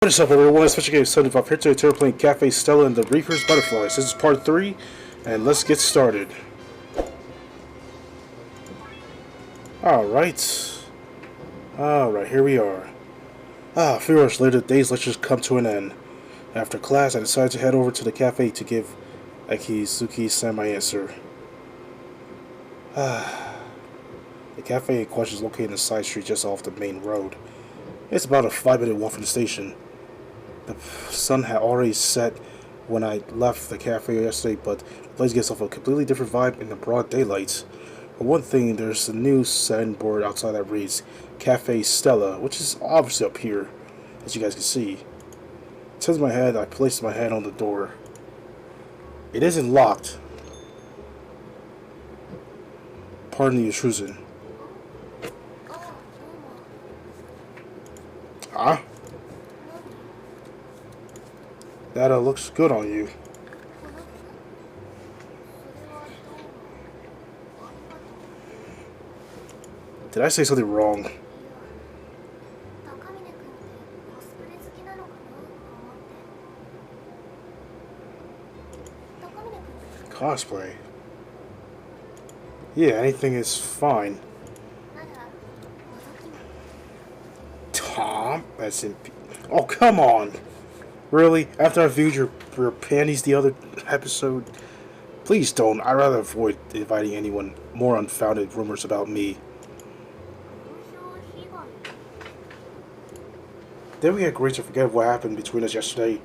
What is up, everyone? Special game 75 here today. We're playing Café Stella and the Reaper's Butterflies. This is part 3, and let's get started. Alright. Alright, here we are. A few hours later, the day's lectures come to an end. After class, I decided to head over to the cafe to give Akizuki-san my answer. The cafe in question is located in a side street just off the main road. It's about a 5-minute walk from the station. The sun had already set when I left the cafe yesterday, but the place gives off a completely different vibe in the broad daylight. For one thing, there's a new signboard outside that reads Café Stella, which is obviously up here, as you guys can see. Turns my head, I placed my hand on the door. It isn't locked. Pardon the intrusion. Huh? That looks good on you. Did I say something wrong? Cosplay? Yeah, anything is fine. Tom? That's in... Oh, come on! Really? After I viewed your panties the other episode? Please don't. I'd rather avoid inviting anyone more unfounded rumors about me. Then we agreed to forget what happened between us yesterday.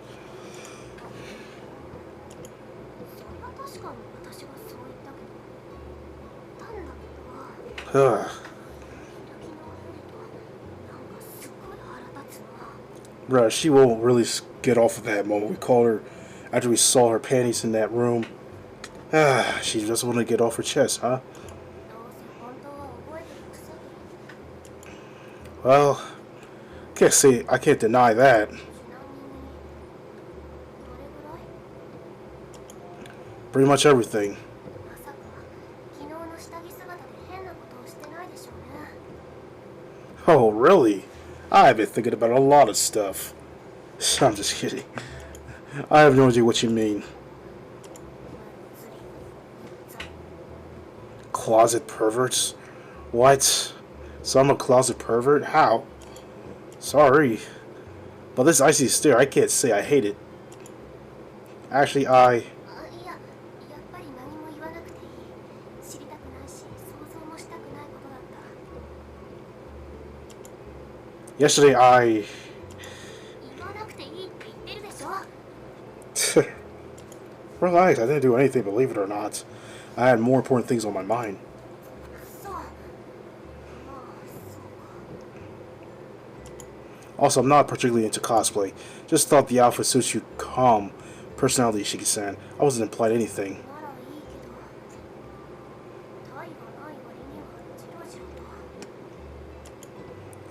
Bruh, she won't really get off of that moment we called her after we saw her panties in that room. She just wanted to get off her chest, huh? Well, I can't deny that. Pretty much everything. Oh, really? I've been thinking about a lot of stuff. I'm just kidding. I have no idea what you mean. Closet perverts? What? So I'm a closet pervert? How? Sorry. But this icy stare, I can't say I hate it. Actually, Yesterday, Relax, I didn't do anything, believe it or not. I had more important things on my mind. Also, I'm not particularly into cosplay. Just thought the outfit suits your calm personality, Shiki-san. I wasn't implied anything.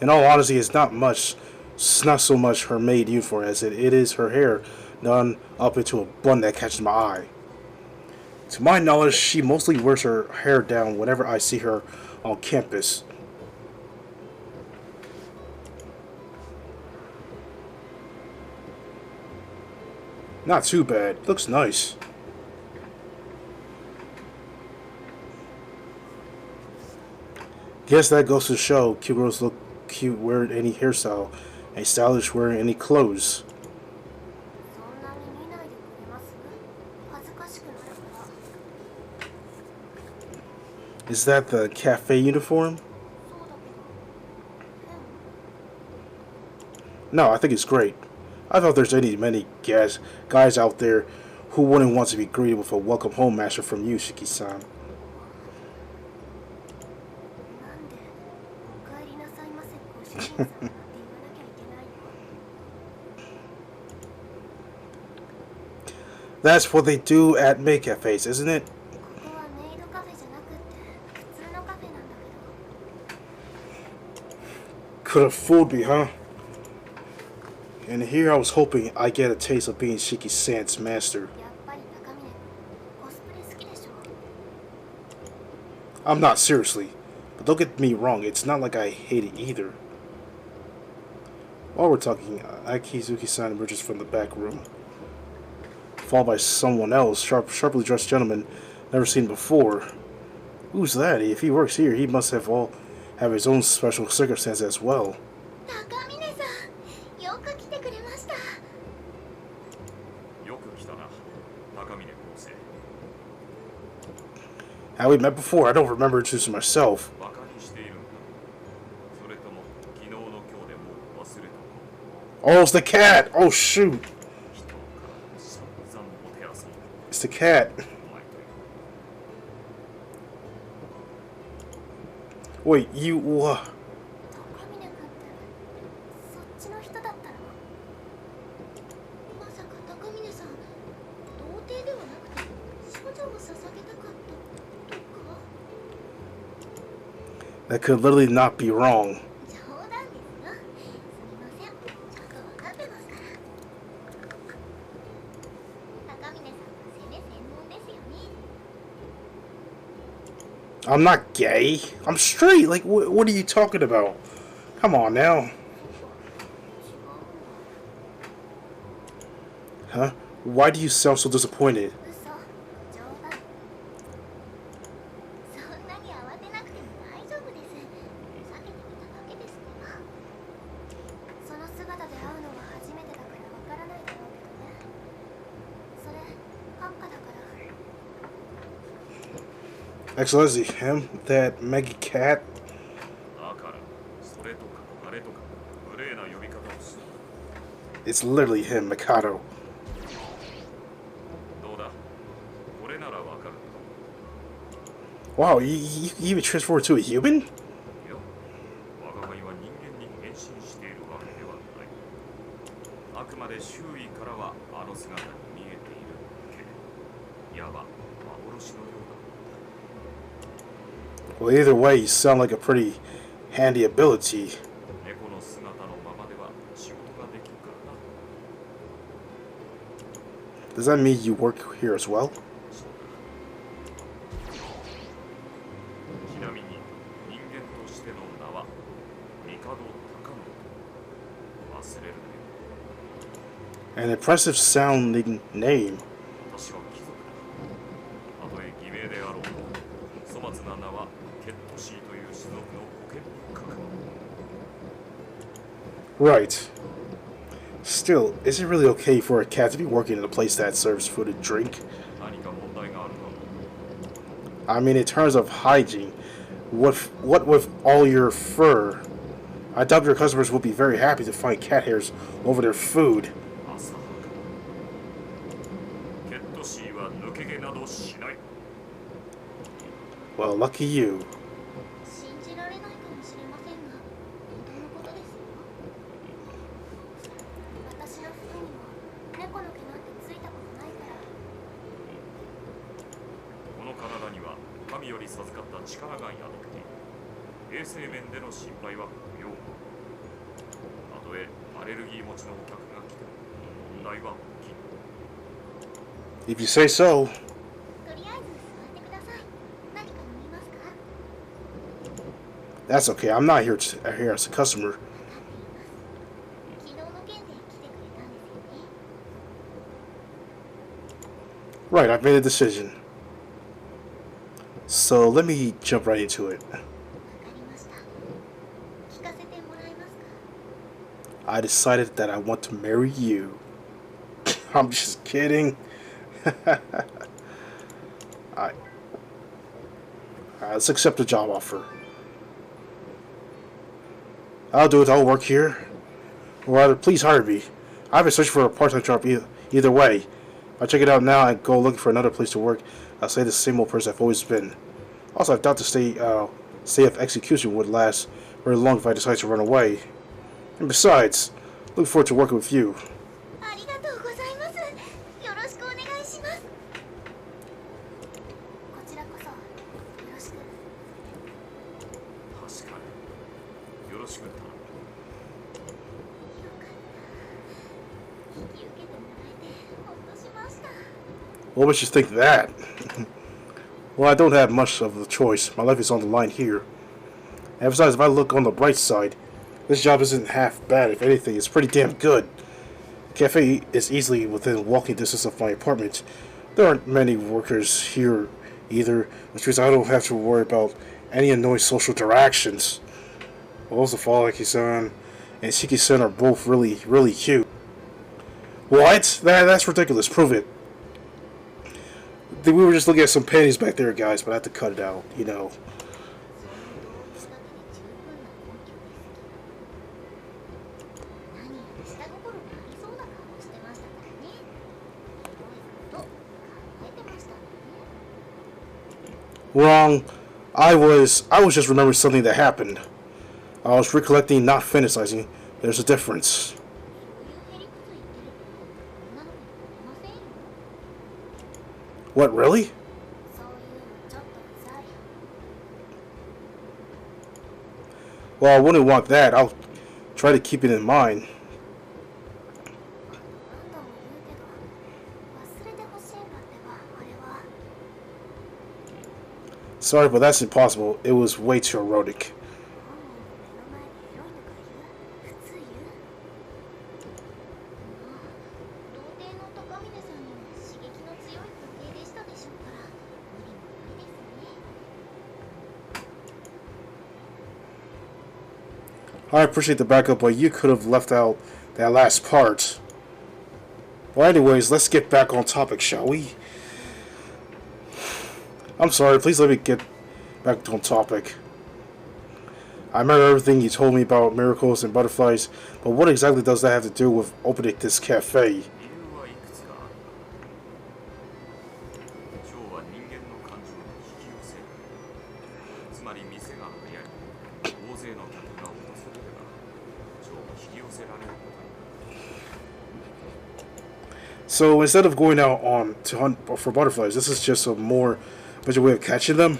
In all honesty, it's not so much her maid uniform as it is her hair done up into a bun that catches my eye. To my knowledge, she mostly wears her hair down whenever I see her on campus. Not too bad. Looks nice. Guess that goes to show cute girls look cute wearing any hairstyle and stylish wearing any clothes. Is that the cafe uniform? No, I think it's great. I thought there's many guys out there who wouldn't want to be greeted with a welcome home master from you, Shiki-san. That's what they do at maid cafes, isn't it? Could have fooled me, huh? And here I was hoping I'd get a taste of being Shiki-san's master. I'm not, seriously. But don't get me wrong, it's not like I hate it either. While we're talking, Akizuki-san emerges from the back room, followed by someone else, sharply dressed gentleman never seen before. Who's that? If he works here, he must have his own special circumstance as well. How we met before? I don't remember introducing myself. Oh, it's the cat! Oh, shoot! It's the cat. Wait, you... That could literally not be wrong. I'm not gay. I'm straight. Like, what are you talking about? Come on now. Huh? Why do you sound so disappointed? Excellency, him? That Maggie cat? It's literally him, Mikado. Wow, you even transformed to a human? Well, either way, you sound like a pretty handy ability. Does that mean you work here as well? An impressive sounding name. Right. Still, is it really okay for a cat to be working in a place that serves food and drink? I mean, in terms of hygiene, what with all your fur? I doubt your customers will be very happy to find cat hairs over their food. Well, lucky you. If you say so. That's okay. I'm not here as a customer. Right, I've made a decision. So let me jump right into it. I decided that I want to marry you. I'm just kidding. Alright. Let's accept the job offer. I'll do it. I'll work here. Or rather, please hire me. I've been searching for a part-time job either way. I'll check it out now and go looking for another place to work. I'll say the same old person I've always been. Also, I doubt the stay of execution would last very long if I decide to run away. And besides, look forward to working with you. What makes you think that? Well, I don't have much of a choice. My life is on the line here. And besides, if I look on the bright side, This job isn't half bad. If anything, it's pretty damn good. The cafe is easily within walking distance of my apartment. There aren't many workers here either, which means I don't have to worry about any annoying social interactions. Also, Falaki-san and Shiki-san are both really, really cute. What? That's ridiculous. Prove it. We were just looking at some panties back there, guys, but I had to cut it out, you know. Wrong. I was just remembering something that happened. I was recollecting, not fantasizing. There's a difference. What, really? Well, I wouldn't want that. I'll try to keep it in mind. Sorry, but that's impossible. It was way too erotic. I appreciate the backup, but you could have left out that last part. Well, anyways, let's get back on topic, shall we? I'm sorry, please let me get back on topic. I remember everything you told me about miracles and butterflies, but what exactly does that have to do with opening this cafe? So instead of going out on to hunt for butterflies, this is just a more better way of catching them.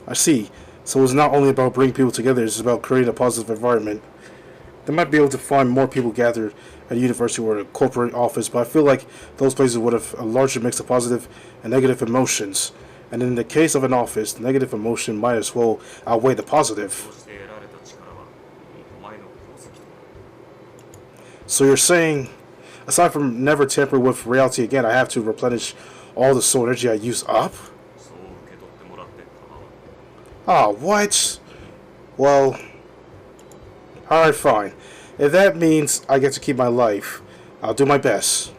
I see. So it's not only about bringing people together, it's about creating a positive environment. They might be able to find more people gathered at a university or a corporate office, but I feel like those places would have a larger mix of positive and negative emotions. And in the case of an office, the negative emotion might as well outweigh the positive. So you're saying, aside from never tampering with reality again, I have to replenish all the soul energy I use up? Oh, what? Well, alright, fine. If that means I get to keep my life, I'll do my best.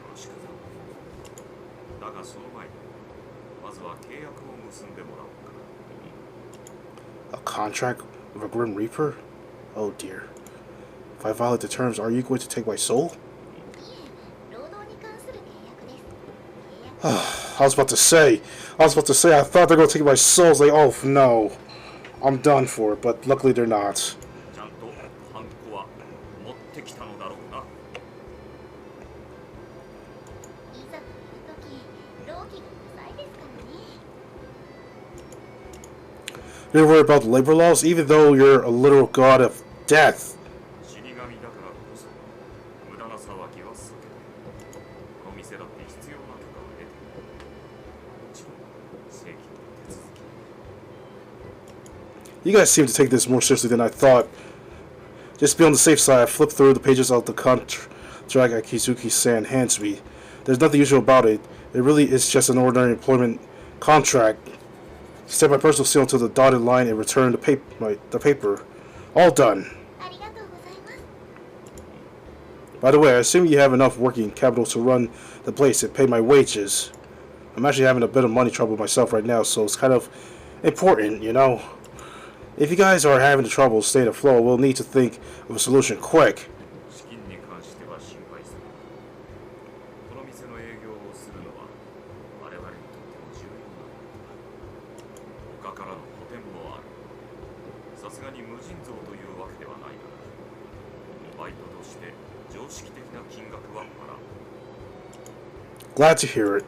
A contract with a Grim Reaper? Oh dear. If I violate the terms, are you going to take my soul? I was about to say, I thought they were going to take my soul. I was like, oh no. I'm done for it, but luckily they're not. You're worried about the labor laws, even though you're a literal god of death. You guys seem to take this more seriously than I thought. Just to be on the safe side, I flipped through the pages of the contract Akizuki-san hands me. There's nothing usual about it. It really is just an ordinary employment contract. Stamp my personal seal to the dotted line and return the paper. All done. By the way, I assume you have enough working capital to run the place and pay my wages. I'm actually having a bit of money trouble myself right now, so it's kind of important, you know. If you guys are having trouble staying afloat, we'll need to think of a solution quick. Glad to hear it.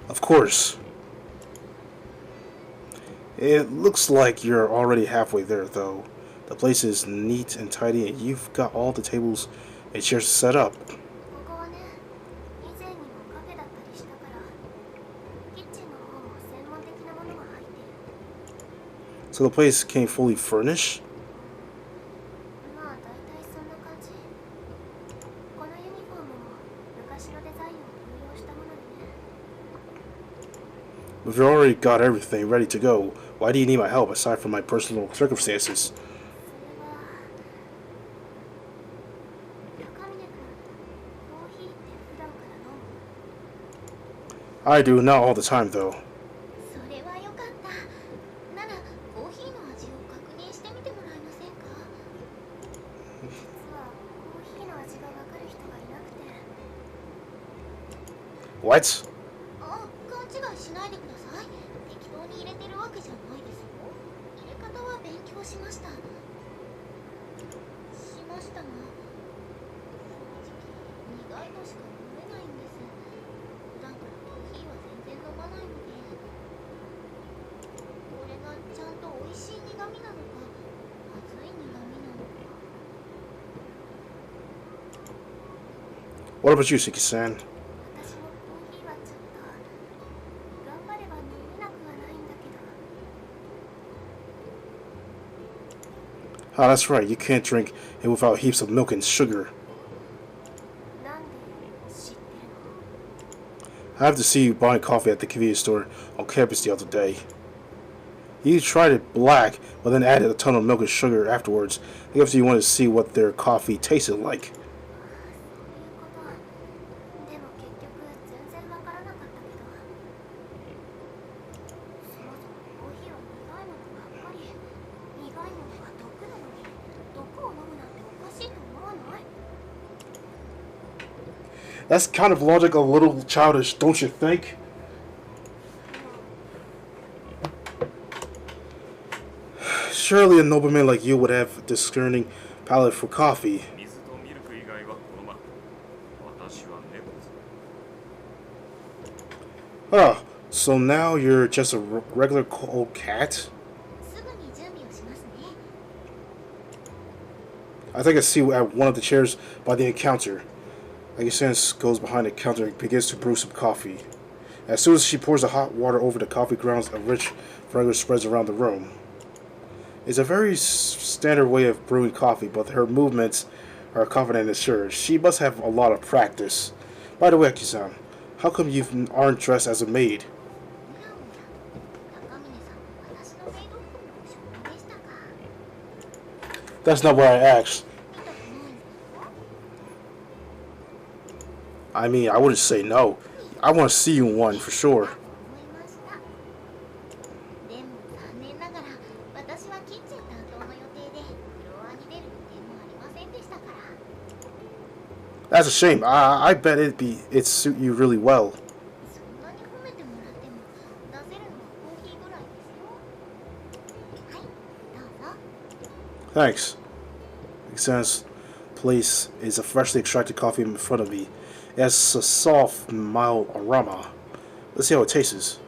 Of course. It looks like you're already halfway there, though. The place is neat and tidy, and you've got all the tables and chairs set up. ここはね、以前にもカフェだったりしたから、キッチンの方も専門的なものが入ってる。So the place came fully furnished? まあ大体そんな感じ。このユニフォームも昔のデザインを応用したものでね。If you already got everything ready to go, why do you need my help aside from my personal circumstances? それは高峰君、コーヒーって普段から飲む？ I do, not all the time though. それはよかった。ならコーヒーの味を確認してみてもらえませんか？実はコーヒーの味がわかる人がいなくて。What? あ、勘違いしないでください。適当に入れてるわけじゃないですよ。入れ方は勉強しました。しましたが、正直苦いのしか飲めないんです。普段からコーヒーは全然飲まないので。これがちゃんと美味しい苦味なのか、まずい苦味なのか。What about you, Siki-san? 私もコーヒーはちょっと頑張れば飲めなくはないんだけど。 Ah, that's right, you can't drink it without heaps of milk and sugar. なんで知ってるの？ I have to see you buying coffee at the convenience store on campus the other day. You tried it black, but then added a ton of milk and sugar afterwards. I guess you wanted to see what their coffee tasted like. そういうこと。でも結局全然わからなかったけど、そもそもコーヒーは苦いものばっかり。苦いものは毒なのに、毒を飲むなんておかしいと思わない？ That's kind of logic a little childish, don't you think? Surely a nobleman like you would have a discerning palate for coffee. Oh, so now you're just a regular old cat? すぐに準備をしますね。 I take a seat at one of the chairs by the counter. Agustinus goes behind the counter and begins to brew some coffee. As soon as she pours the hot water over the coffee grounds, a rich fragrance spreads around the room. It's a very standard way of brewing coffee, but her movements are confident and sure. She must have a lot of practice. By the way, Aki-san, how come you aren't dressed as a maid? おやおや、高峰さんは私のメイド服の職人でしたか？ That's not what I asked. 見たくないんですか？ I mean, I wouldn't say no. I want to see you in one for sure. 思いました。でも残念ながら私はキッチン担当の予定でフロアに出る予定もありませんでしたから。 That's a shame. I bet it'd suit you really well. そんなに褒めてもらっても出せるのはコーヒーぐらいですよ。はい、どうぞ。 Thanks. Makes place is a freshly extracted coffee in front of me. It has a soft, mild aroma. Let's see how it tastes.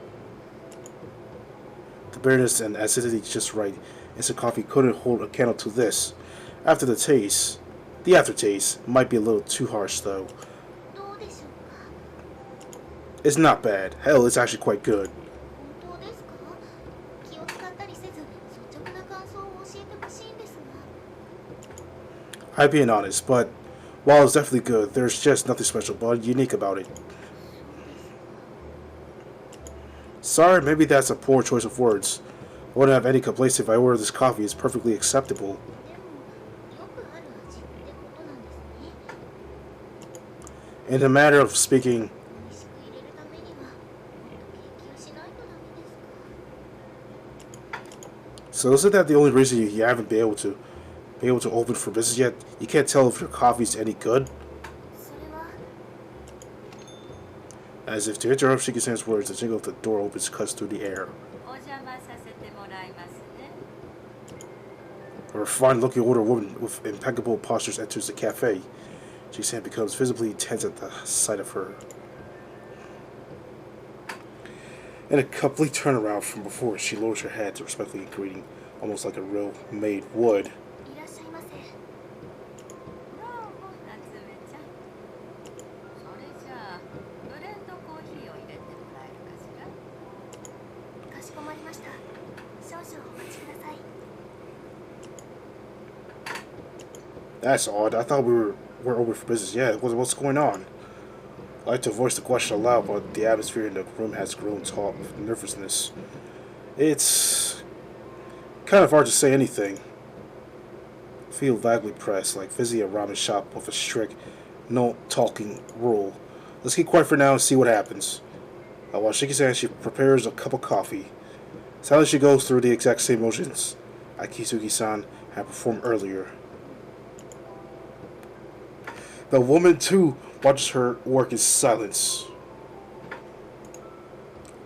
The bitterness and acidity is just right. Instant coffee couldn't hold a candle to this. The aftertaste might be a little too harsh though. どうでしょうか？ It's not bad. Hell, it's actually quite good. 本当ですか？気を使ったりせず率直な感想を教えてほしいんですが。 I'm being honest, but while it's definitely good, there's just nothing special but unique about it. Sorry, maybe that's a poor choice of words. I wouldn't have any complaints if I ordered this coffee. It's perfectly acceptable. でもよくある味ってことなんですね。 In a matter of speaking, 美味しく入れるためにはもっと研究しないとダメですか？ so isn't that the only reason you haven't been able to open for business yet? You can't tell if your coffee's any good? それは As if to interrupt Shiki-san's words, the jingle of the door opens cuts through the air. お邪魔させてもらいますね。 A refined-looking older woman with impeccable postures enters the cafe. Jisan becomes visibly tense at the sight of her. In a complete turnaround from before, she lowers her head to respectfully greeting, almost like a real maid would. いらっしゃいませ。どうも夏目ちゃん。それじゃあブレンドコーヒーを入れてもらえるかしら。かしこまりました。少々お待ちください。 That's odd. I thought we're open for business. Yeah, what's going on? I like to voice the question aloud, but the atmosphere in the room has grown taut with nervousness. It's kind of hard to say anything. I feel vaguely pressed, like visiting a ramen shop with a strict no talking rule. Let's keep quiet for now and see what happens. While Shiki-san, she prepares a cup of coffee. Silently, she goes through the exact same motions Akitsuki-san had performed earlier. The woman, too, watches her work in silence.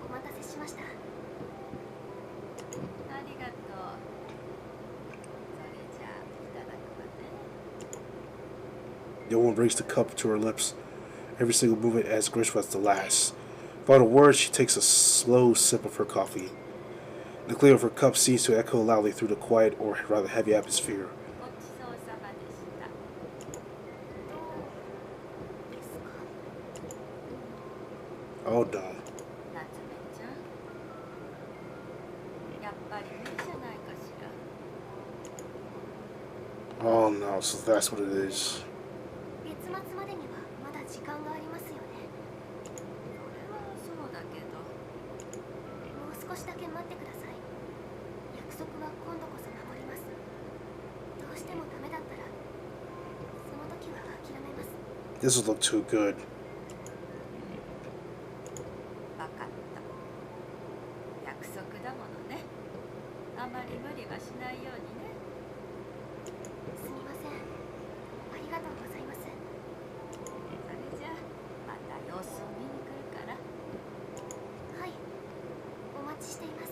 お待たせしました。ありがとう。それじゃあいただくわね。 The woman brings the cup to her lips, every single movement as graceful as the last. Without a word, she takes a slow sip of her coffee. The clear of her cup seems to echo loudly through the quiet or rather heavy atmosphere. ごちそうさまでした。ですか。 Oh no. 夏目ちゃん。やっぱり無理じゃないかしら。 Oh no, so that's what it is. 月末までにはまだ時間がありますよね。それはそうだけど。もう少しだけ待ってください。約束は今度こそ守ります。どうしてもダメだったら、その時は諦めます。 This will look too good. わかった。約束だものね。あまり無理はしないようにね。すみません。ありがとうございます。それじゃあまた様子を見に来るから。はい。お待ちしています。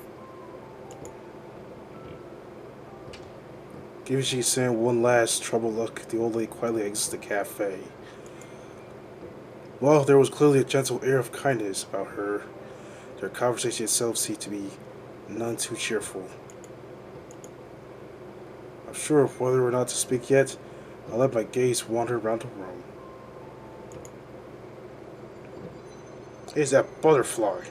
Giving Shiki-san one last troubled look, the old lady quietly exits the cafe. Well, there was clearly a gentle air of kindness about her. Their conversation itself seemed to be none too cheerful. Unsure of whether or not to speak yet, I let my gaze wander around the room. Is that butterfly?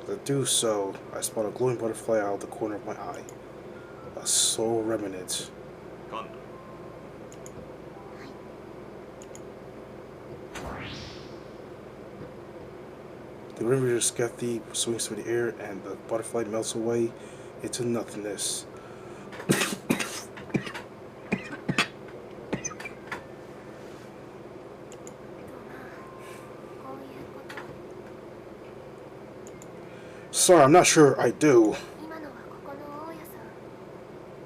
As I do so, I spot a glowing butterfly out of the corner of my eye. A soul remnant. 今度 The river Skethy swings through the air and the butterfly melts away into nothingness. こういうこと。 Sorry, I'm not sure I do. 今のはここの大家さん。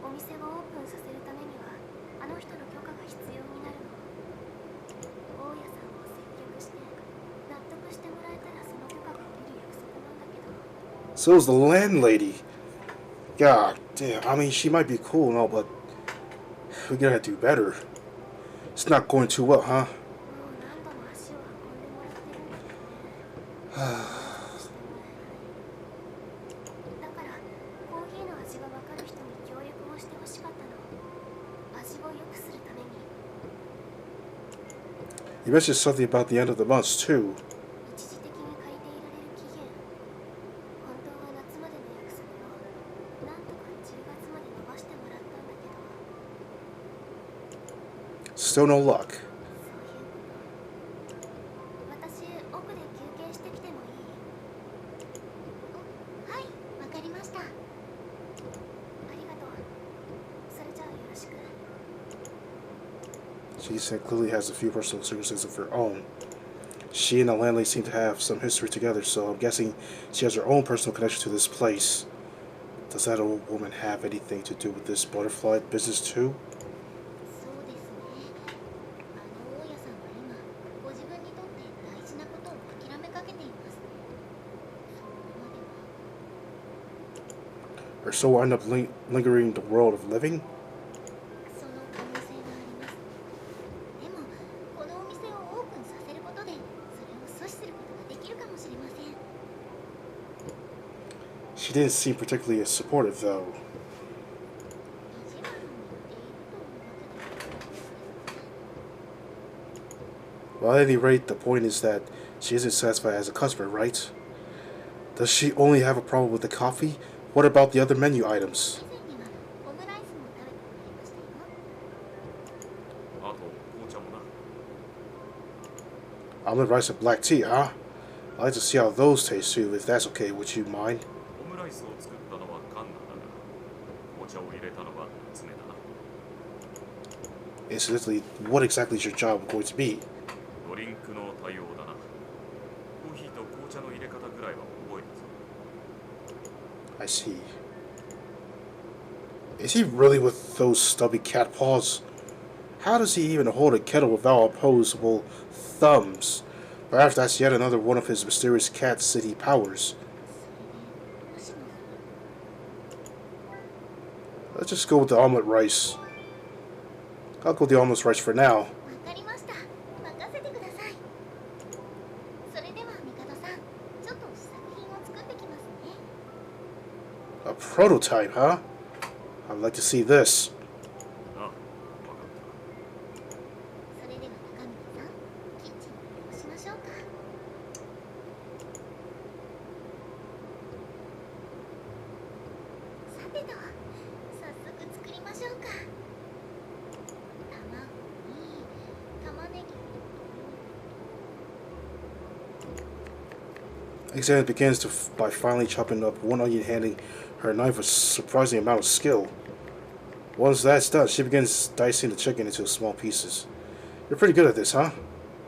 お店をオープンさせるためにはあの人の許可が必要になるの。大家さんを説得して納得してもらえたらその許可が下りる約束なんだけど。 So is the landlady. God damn, I mean, she might be cool and all, but we gotta do better. It's not going too well, huh? もう何度も足を運んでもらってるんだけどね。してもらえない。だからコーヒーの味がわかる人に協力をしてほしかったの。味を良くするために。 You mentioned something about the end of the month, too. 一時的に借りていられる期限。本当は夏までの約束をなんとか10月まで伸ばしてもらったんだけど。 Still no luck. そういうこと。私、奥で休憩してきてもいい？はい、わかりました。ありがとう。それじゃあよろしく。 She said clearly has a few personal circumstances of her own. She and the landlady seem to have some history together, so I'm guessing she has her own personal connection to this place. Does that old woman have anything to do with this butterfly business too? そうですね。あの大家さんは今、ご自分にとって大事なことを諦めかけています。そのままでは。 Her soul end up lingering in the world of living? その可能性があります。She didn't seem particularly supportive, though. 意地悪に言っているというわけではないですけどね。 Well, at any rate, the point is that she isn't satisfied as a customer, right? Does she only have a problem with the coffee? What about the other menu items? 以前にはオムライスも食べてもらいましたよ。あと紅茶もな。 Omelet rice and black tea, huh? I'd like to see how those taste too, if that's okay. Would you mind? オムライスを作ったのはカンナだが、紅茶を入れたのは常だな。 Incidentally, what exactly is your job going to be? ドリンクの対応だな。コーヒーと紅茶の入れ方ぐらいは覚えたぞ。 I see. Is he really with those stubby cat paws? How does he even hold a kettle without opposable thumbs? Perhaps that's yet another one of his mysterious cat city powers. それでどうします？ Let's just go with the omelet rice. I'll go with the omelet rice for now. わかりました。任せてください。それではミカドさん、ちょっと試作品を作ってきますね。 A prototype, huh? I'd like to see this. ああ、わかっそれでは中身さん、キッチンに移動しましょうか。さてと、早速作りましょうか。卵に玉ねぎ。 Alexander begins by finally chopping up one onion, handing her knife a surprising amount of skill. Once that's done, she begins dicing the chicken into small pieces. You're pretty good at this, huh?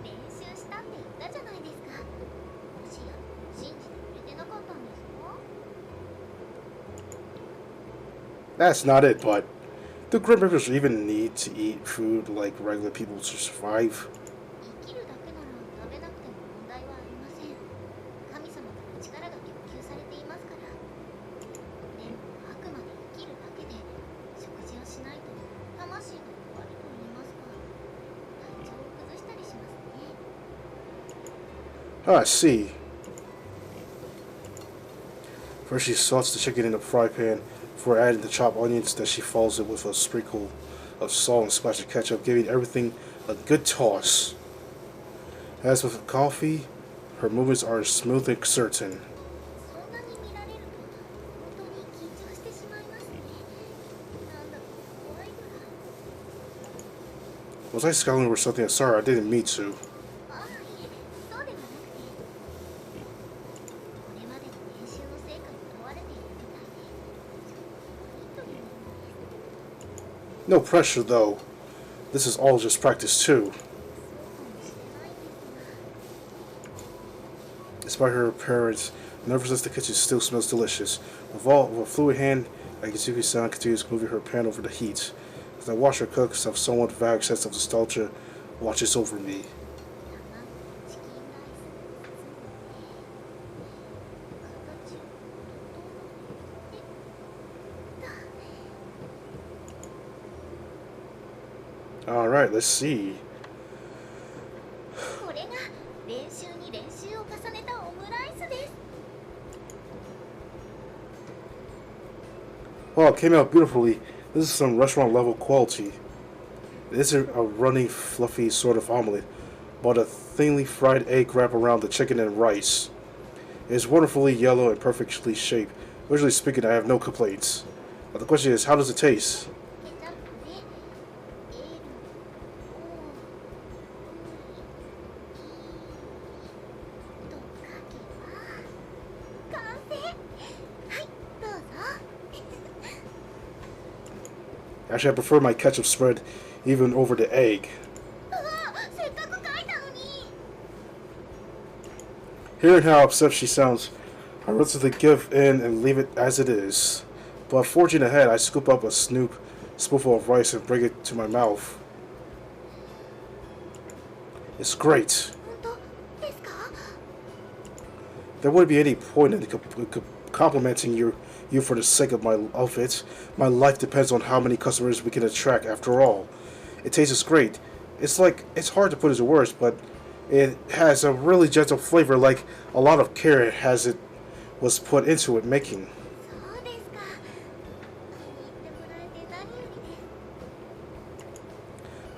練習したって言ったじゃないですか。もしや信じてくれてなかったんですか？ That's not it, but do Grim Reapers even need to eat food like regular people to survive? 生きるだけなら食べなくても問題はありません。神様から力が供給されていますから。でもあくまで生きるだけで食事をしないと魂が弱ると言いますか。体調を崩したりしますね。 Ah, I see. First, she salts the chicken in a fry pan before adding the chopped onions. Then she follows it with a sprinkle of salt and a splash of ketchup, giving everything a good toss. As with coffee, her movements are smooth and certain. そんなに見られると本当に緊張してしまいますね。なんだか怖いぐらい。 Was I scowling over something? I'm sorry, I didn't mean to. ああ、いえ、そうではなくて。これまでの練習の成果に問われているみたいで、ちょっと怖いという意味です。 No pressure, though. This is all just practice, too. そうかもしれないんですが。 Despite her appearance, nevertheless, the kitchen still smells delicious. With a fluid hand, Agitsuki-san continues moving her pan over the heat. As I watch her cook, some somewhat vague sense of nostalgia watches over me. 卵チキンライスに包んで形を整えて Alright, let's see. これが練習に練習を重ねたオムライスです。 Well, it came out beautifully. This is some restaurant level quality. It isn't a runny, fluffy sort of omelet, but a thinly fried egg wrapped around the chicken and rice. It is wonderfully yellow and perfectly shaped. Visually speaking, I have no complaints. Now the question is, how does it taste? ケチャップで L O E と書けば完成。はい、どうぞ。 Actually, I prefer my ketchup spread even over the egg. うわ、せっかく書いたのに。 Hearing how upset she sounds, I reluctantly give in and leave it as it is. But forging ahead, I scoop up a spoonful of rice and bring it to my mouth. It's great. 本当ですか？ There wouldn't be any point in complimenting you for the sake of it. My life depends on how many customers we can attract after all. It tastes great. It's hard to put into words, but it has a really gentle flavor, like a lot of care was put into it making.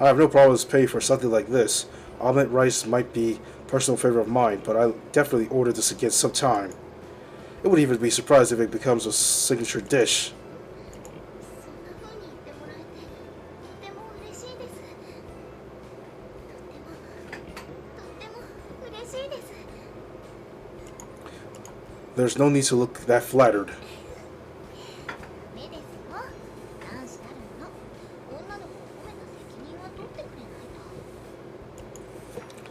I have no problems paying for something like this. Omelette rice might be a personal favorite of mine, but I definitely order this again sometime. It wouldn't even be surprised if it becomes a signature dish. そんな風に言ってもらえてとても嬉しいです。とっても嬉しいです。 There's no need to look that flattered. ダメですよ。男子たるもの。女の子を褒めた責任は取ってくれないと。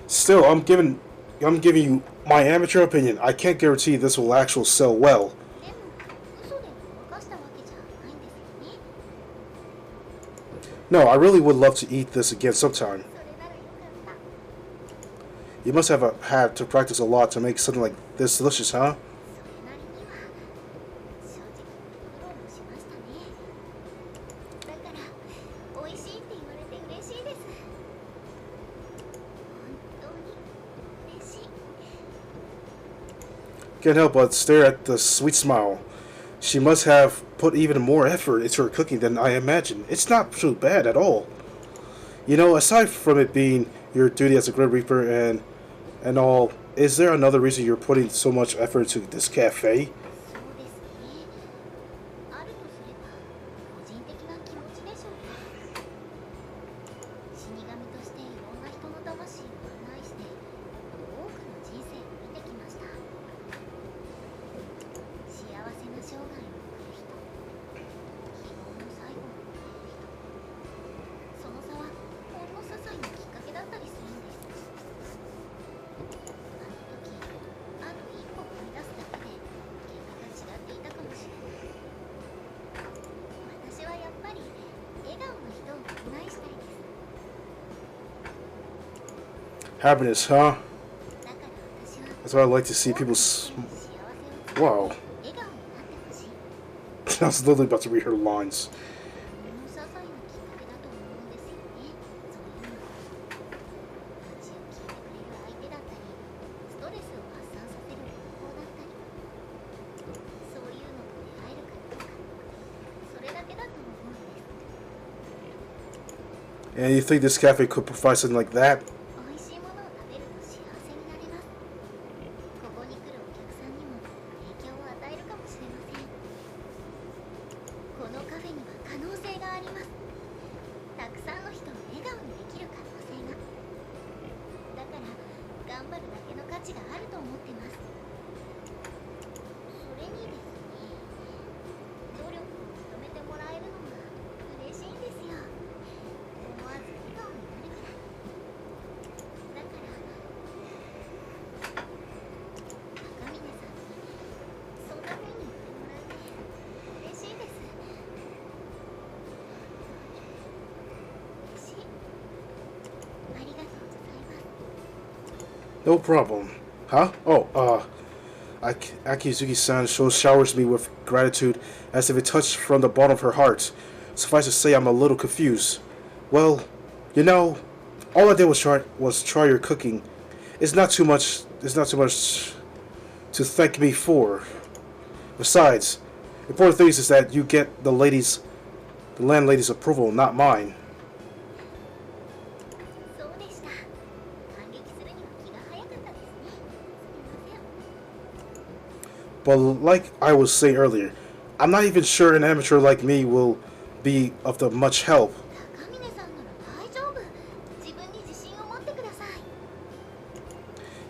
Still, I'm giving you my amateur opinion. I can't guarantee this will actually sell well. でも嘘でごまかしたわけじゃないんですよね。 No, I really would love to eat this again sometime. それならよかった。 You must have had to practice a lot to make something like this delicious, huh? それなりには正直苦労もしましたね。だから美味しいって言われて嬉しいです。本当に嬉しい。 Can't help but stare at the sweet smile. She must have put even more effort into her cooking than I imagined. It's not too bad at all. You know, aside from it being your duty as a Grim Reaper and all, is there another reason you're putting so much effort into this cafe? そうですね。あるとすれば個人的な気持ちでしょうか。死神としていろんな人の魂を案内して多くの人生を見てきました。幸せな生涯を送る人、希望の最後を送る人、その差はほんの些細なきっかけだったりするんです。あの時あと一歩踏み出すだけで結果が違っていたかもしれない。私はやっぱり笑顔の人を案内したいです。 Happiness, huh? だから私は That's what I like to see people. 幸せを Wow. 笑顔になってほしい。 I was literally about to read her lines. ほんの些細なきっかけだと思うんですよね。そういうの。愚痴を聞いてくれる相手だったり、ストレスを発散させる方法だったり、そういうのと出会えるかどうか、それだけだと思うんです。 And you think this cafe could provide something like that? 美味しいものを食べると幸せになれます。ここに来るお客さんにも影響を与えるかもしれません。このカフェには可能性があります。たくさんの人を笑顔にできる可能性が。だから頑張るだけの価値があると思ってます。それにですね、努力を認めてもらえるのが嬉しいんですよ。思わず笑顔になるくらい。だから高峰さんにそんな風に言ってもらえて嬉しいです。嬉しい。ありがとうございます。 No problem. Huh? Oh, Akizuki-san showers me with gratitude as if it touched from the bottom of her heart. Suffice to say, I'm a little confused. Well, you know, all I did was try your cooking. It's not too much to thank me for. Besides, the important thing is that you get the landlady's approval, not mine. そうでした。感激するには気が早かったですね。すみません。 But like I was saying earlier, I'm not even sure an amateur like me will be of the much help. 高峰さんなら大丈夫。自分に自信を持ってください。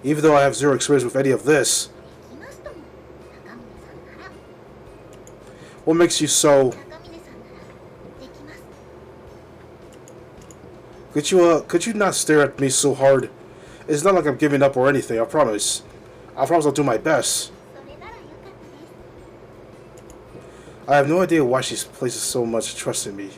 Even though I have zero experience with any of this, できますとも。高峰さんなら。 what makes you so... 高峰さんならできます。 Could you not stare at me so hard? It's not like I'm giving up or anything, I promise. I promise I'll do my best. それならよかったです。 I have no idea why she places so much trust in me.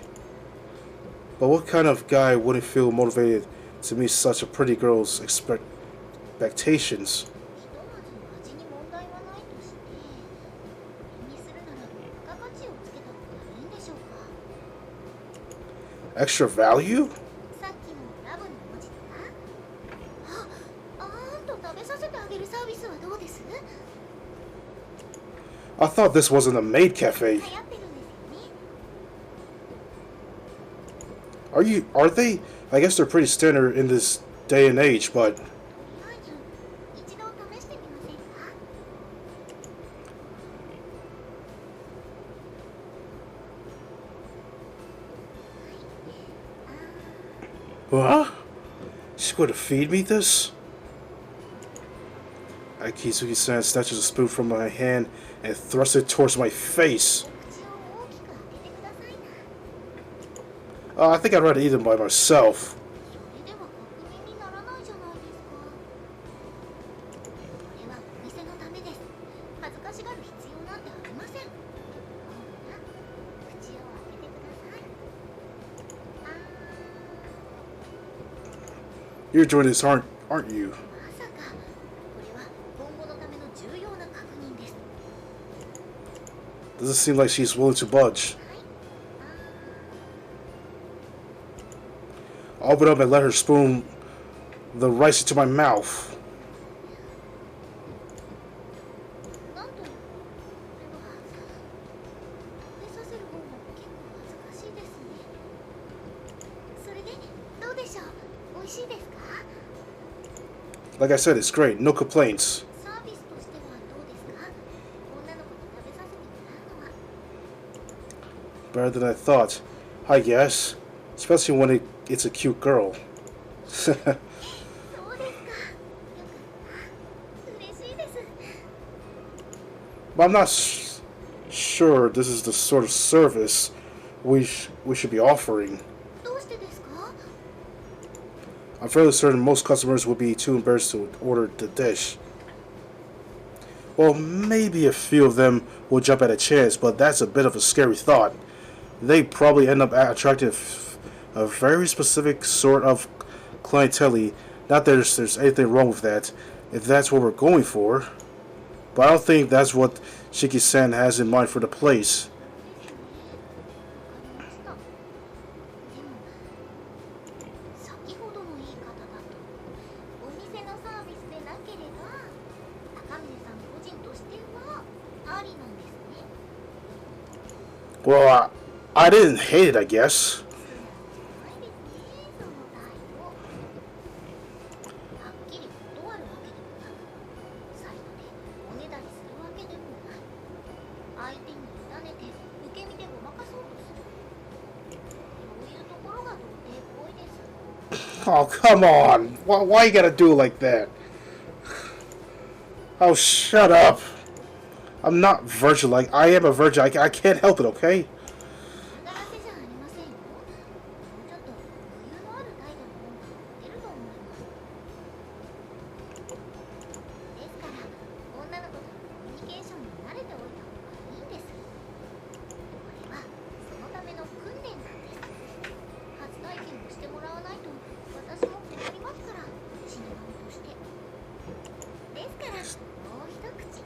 But what kind of guy wouldn't feel motivated to meet such a pretty girl's expectations? ひとまず味に問題はないとして、これにするなら付加価値をつけた方がいいんでしょうか。 Extra value? さっきのラブの文字とか。あーんと食べさせてあげるサービスはどうです？ I thought this wasn't a maid cafe. 流行ってるんですよね。Are they I guess they're pretty standard in this day and age, but とりあえず一度試してみませんか？ what? She's going to feed me this? Akizuki-san snatches a spoon from my hand and thrusts it towards my face. お口を大きく開けてくださいな。 I think I'd rather eat them by myself. それでは確認にならないじゃないですか。これはお店のためです。恥ずかしがる必要なんてありません。ほら、口を開けてください。You're doing this, aren't you? まさか、これは今後のための重要な確認です。 Doesn't seem like she's willing to budge. はい。I'll open up and let her spoon the rice into my mouth. なんと、これは食べさせる方も結構恥ずかしいですね。それでどうでしょう？美味しいですか？ Like I said, it's great. No complaints. サービスとしてはどうですか？女の子に食べさせてもらうのは。 Better than I thought, I guess. Especially when it's a cute girl. そうですか。よかった。嬉しいです。 But I'm not sure this is the sort of service we should be offering. どうしてですか？ I'm fairly certain most customers would be too embarrassed to order the dish. Well, maybe a few of them will jump at a chance, but that's a bit of a scary thought. They probably end up attracting a very specific sort of clientele. Not that there's anything wrong with that, if that's what we're going for. But I don't think that's what Shiki-san has in mind for the place. わかりました。でも、先ほどの言い方だと、お店のサービスでなければ、高峰さん個人としてはありなんですね。 Well, I didn't hate it, I guess. ないですね、その態度。はっきり断るわけでもなく、サイドでおねだりするわけでもない。相手に委ねて受け身でごまかそうとする。そういうところが童貞っぽいです。 Oh, come on. Why you gotta do it like that? Oh, shut up. I'm not virgin. Like, I am a virgin. I can't help it, okay? 嫌がらせじゃありませんよ。もうちょっと余裕のある態度の方が出ると思います。ですから、女の子とのコミュニケーションに慣れておいた方がいいんです。これはそのための訓練なんです。初体験をしてもらわないと私も困りますから、死神として。ですから、もう一口。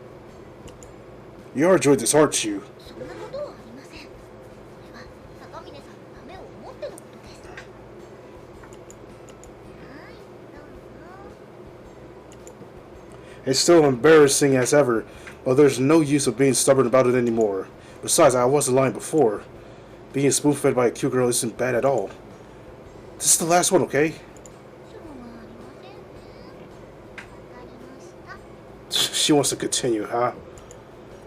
You enjoyed this, aren't you? そんなことはありません。これは高峰さんのためを思ってのことです。はい、どうぞ。 It's still embarrassing as ever, but there's no use of being stubborn about it anymore. Besides, I wasn't lying before. Being spoon-fed by a cute girl isn't bad at all. This is the last one, okay? しょうがありませんね。わかりました。 She wants to continue, huh?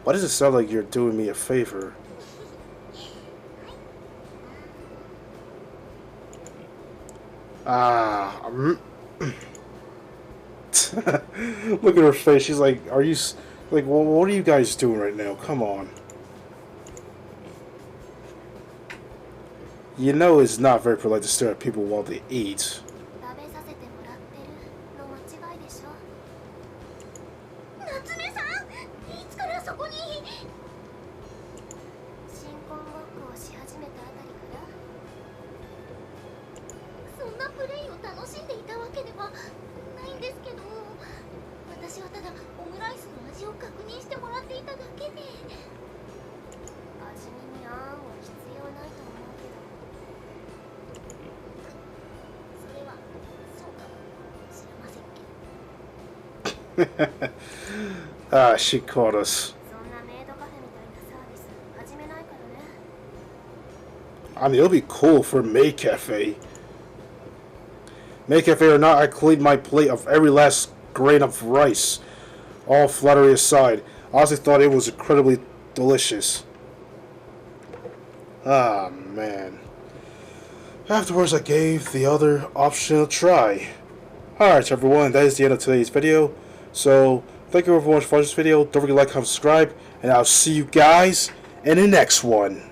Why does it sound like you're doing me a favor? Ah. Look at her face. She's like, are you... Like, well, what are you guys doing right now? Come on. You know it's not very polite to stare at people while they eat. 食べさせてもらってるの間違いでしょ。夏目さん、いつからそこに？新婚ごっこをし始めたあたりから。そんなプレイを楽しんでいたわけではないんですけど、私はただオムライスの味を確認してもらっていただけで。味見にあんは必要ないと思うけど。それはそうかもしれませんけど。 Ah, she caught us. そんなメイドカフェみたいなサービス始めないからね。 I mean, it'll be cool for Maid Cafe. May cafe or not, I cleaned my plate of every last grain of rice. All flattery aside, I honestly thought it was incredibly delicious. Ah, man. Afterwards, I gave the other option a try. Alright, everyone, that is the end of today's video. So, thank you everyone for watching this video. Don't forget to like, comment, subscribe, and I'll see you guys in the next one.